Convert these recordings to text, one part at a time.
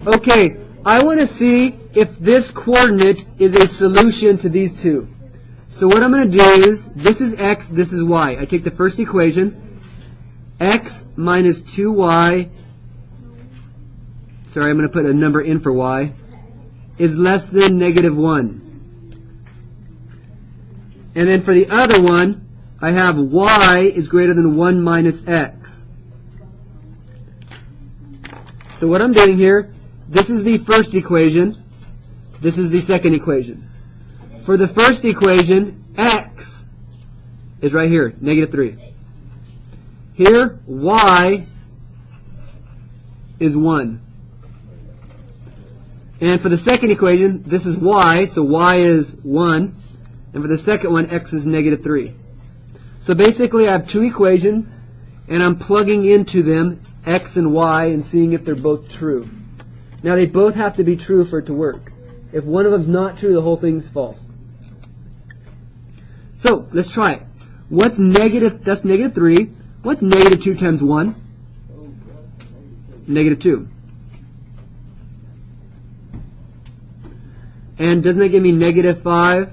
Okay, I want to see if this coordinate is a solution to these two. So what I'm going to do is, this is x, this is y. I take the first equation, x minus 2y, sorry, I'm going to put a number in for y, is less than negative 1. And then for the other one, I have y is greater than 1 minus x. So what I'm doing here, this is the first equation, this is the second equation. For the first equation, x is right here, negative 3. Here, y is 1. And for the second equation, this is y, so y is 1. And for the second one, x is negative 3. So basically, I have two equations, and I'm plugging into them x and y and seeing if they're both true. Now, they both have to be true for it to work. If one of them's not true, the whole thing's false. So, let's try it. What's negative? That's negative 3. What's negative 2 times 1? Negative 2. And doesn't that give me negative 5?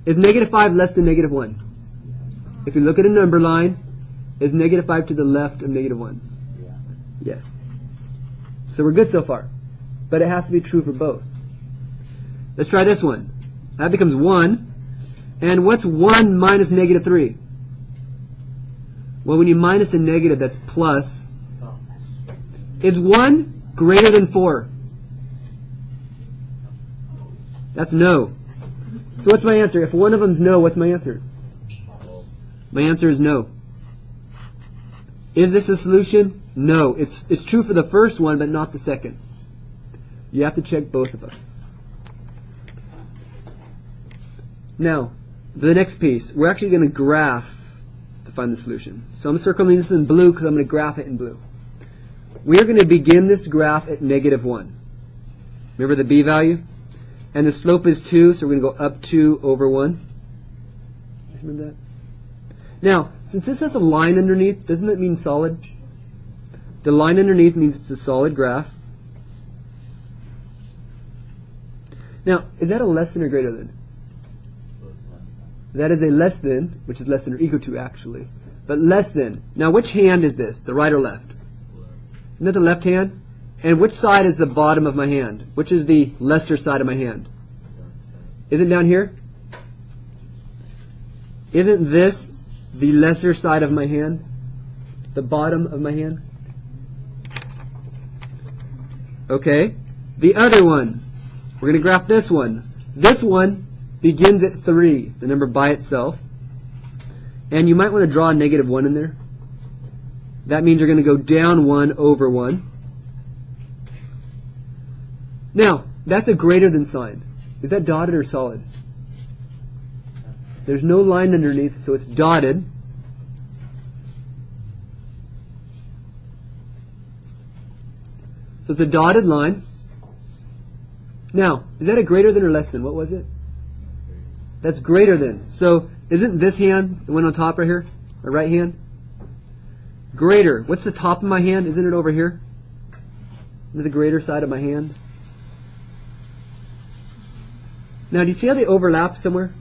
Is negative 5 less than negative 1? If you look at a number line, is negative 5 to the left of negative 1? Yes. So we're good so far. But it has to be true for both. Let's try this one. That becomes 1. And what's 1 minus negative 3? Well, when you minus a negative, that's plus. Is 1 greater than 4? That's no. So what's my answer? If one of them's no, what's my answer? My answer is no. Is this a solution? No. It's true for the first one, but not the second. You have to check both of them. Now, the next piece, we're actually going to graph to find the solution. So I'm circling this in blue because I'm going to graph it in blue. We are going to begin this graph at negative 1. Remember the b value? And the slope is 2, so we're going to go up 2 over 1. Remember that? Now, since this has a line underneath, doesn't that mean solid? The line underneath means it's a solid graph. Now, is that a less than or greater than? That is a less than, which is less than or equal to actually. But less than. Now, which hand is this? The right or left? Isn't that the left hand? And which side is the bottom of my hand? Which is the lesser side of my hand? Is it down here? Isn't this the lesser side of my hand? The bottom of my hand? Okay. The other one. We're going to graph this one. This one begins at 3, the number by itself. And you might want to draw a negative 1 in there. That means you're going to go down 1 over 1. Now, that's a greater than sign. Is that dotted or solid? There's no line underneath, so it's dotted. So it's a dotted line. Now, is that a greater than or less than? What was it? That's greater than. So, isn't this hand, the one on top right here, my right hand? Greater. What's the top of my hand? Isn't it over here? Isn't it the greater side of my hand? Now, do you see how they overlap somewhere?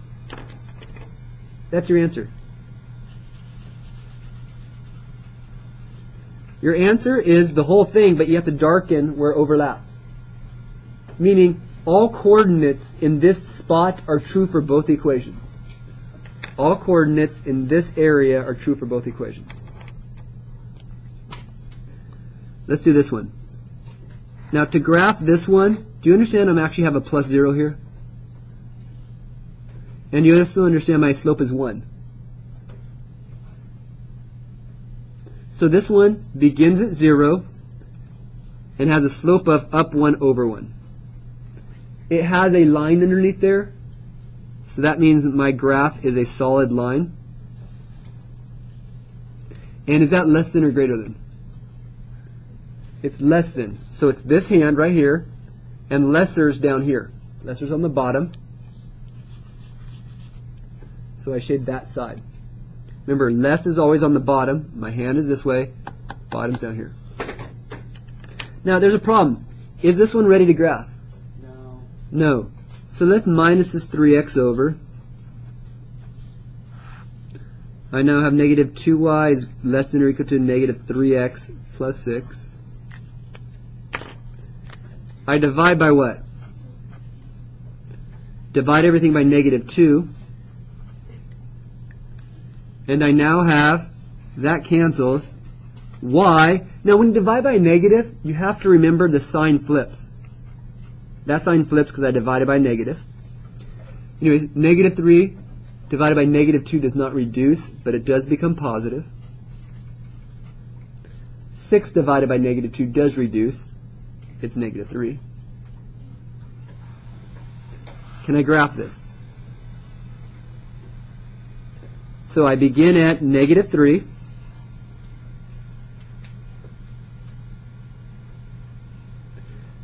That's your answer. Your answer is the whole thing, but you have to darken where it overlaps. Meaning, all coordinates in this spot are true for both equations. All coordinates in this area are true for both equations. Let's do this one. Now, to graph this one, do you understand I'm actually have a plus 0 here? And you also understand my slope is 1. So this one begins at 0 and has a slope of up 1 over 1. It has a line underneath there, so that means that my graph is a solid line. And is that less than or greater than? It's less than. So it's this hand right here, and lesser's down here. Lesser's on the bottom. So I shade that side. Remember, less is always on the bottom. My hand is this way. Bottom's down here. Now there's a problem. Is this one ready to graph? No. No. So let's minus this 3x over. I now have negative 2y is less than or equal to negative 3x plus 6. I divide by what? Divide everything by negative 2. And I now have, that cancels, y. Now when you divide by a negative, you have to remember the sign flips. That sign flips because I divided by negative. Anyways, negative 3 divided by negative 2 does not reduce, but it does become positive. 6 divided by negative 2 does reduce. It's negative 3. Can I graph this? So I begin at negative 3.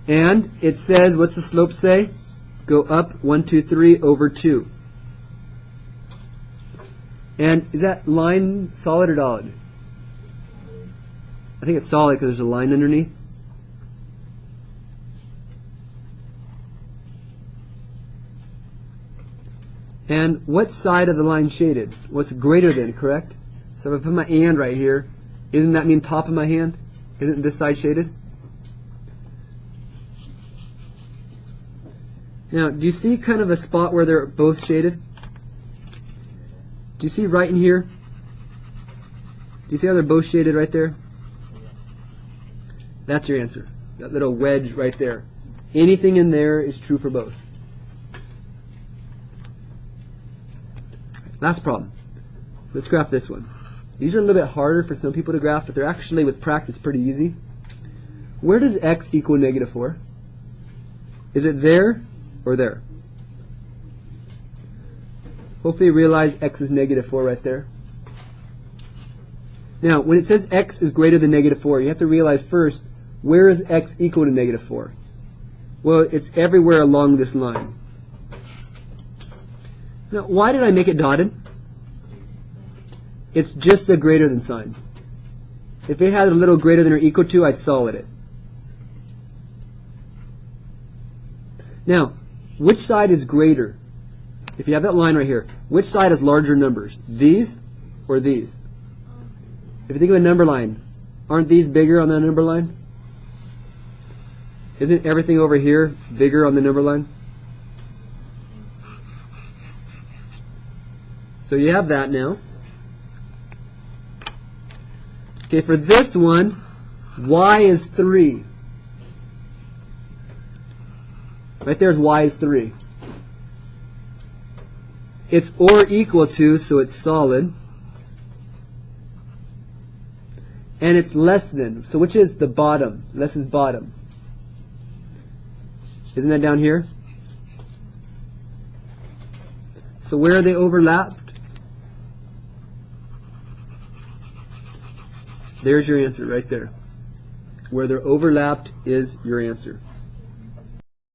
And it says, what's the slope say? Go up 1, 2, 3 over 2. And is that line solid or dotted? I think it's solid because there's a line underneath. And what side of the line shaded? What's greater than, correct? So if I put my and right here, isn't that mean top of my hand? Isn't this side shaded? Now, do you see kind of a spot where they're both shaded? Do you see right in here? Do you see how they're both shaded right there? That's your answer. That little wedge right there. Anything in there is true for both. Last problem. Let's graph this one. These are a little bit harder for some people to graph, but they're actually, with practice, pretty easy. Where does x equal negative 4? Is it there or there? Hopefully you realize x is negative 4 right there. Now, when it says x is greater than negative 4, you have to realize first, where is x equal to negative 4? Well, it's everywhere along this line. Now, why did I make it dotted? It's just a greater than sign. If it had a little greater than or equal to, I'd solid it. Now, which side is greater? If you have that line right here, which side has larger numbers? These or these? If you think of a number line, aren't these bigger on the number line? Isn't everything over here bigger on the number line? So you have that now. Okay, for this one, y is 3. Right there's y is 3. It's or equal to, so it's solid. And it's less than. So which is the bottom? Less is bottom. Isn't that down here? So where are they overlapped? There's your answer right there. Where they're overlapped is your answer.